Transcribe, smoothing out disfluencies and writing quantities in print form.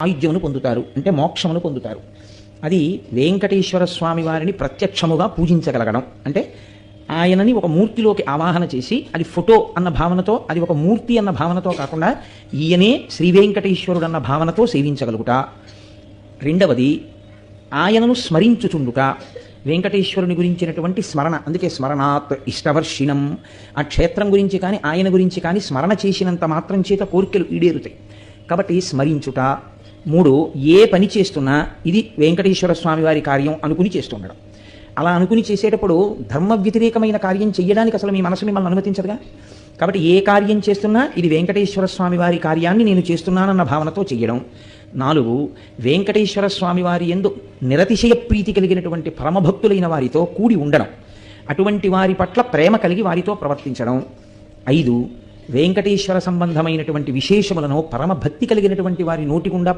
ఆయుధ్యమును పొందుతారు, అంటే మోక్షమును పొందుతారు. అది వెంకటేశ్వర స్వామి వారిని ప్రత్యక్షముగా పూజించగలగడం. అంటే ఆయనని ఒక మూర్తిలోకి ఆవాహన చేసి, అది ఫోటో అన్న భావనతో, అది ఒక మూర్తి అన్న భావనతో కాకుండా ఈయనే శ్రీ వెంకటేశ్వరుడు అన్న భావనతో సేవించగలుగుట. రెండవది, ఆయనను స్మరించుచుండుట. వెంకటేశ్వరుని గురించినటువంటి స్మరణ, అందుకే స్మరణాత్ ఇష్టవర్షిణం. ఆ క్షేత్రం గురించి కానీ ఆయన గురించి కానీ స్మరణ చేసినంత మాత్రం చేత కోరికలు ఈడేరుతాయి. కాబట్టి స్మరించుట. మూడు, ఏ పని చేస్తున్నా ఇది వెంకటేశ్వర స్వామి వారి కార్యం అనుకుని చేస్తుండడం. అలా అనుకుని చేసేటప్పుడు ధర్మ వ్యతిరేకమైన కార్యం చెయ్యడానికి అసలు మీ మనసు మిమ్మల్ని అనుమతించదుగా. కాబట్టి ఏ కార్యం చేస్తున్నా ఇది వెంకటేశ్వర స్వామి వారి కార్యాన్ని నేను చేస్తున్నానన్న భావనతో చెయ్యడం. నాలుగు, వెంకటేశ్వర స్వామి వారి యందు నిరతిశయ ప్రీతి కలిగినటువంటి పరమభక్తులైన వారితో కూడి ఉండడం, అటువంటి వారి పట్ల ప్రేమ కలిగి వారితో ప్రవర్తించడం. ఐదు, వెంకటేశ్వర సంబంధమైనటువంటి విశేషములను పరమభక్తి కలిగినటువంటి వారి నోటి గుండా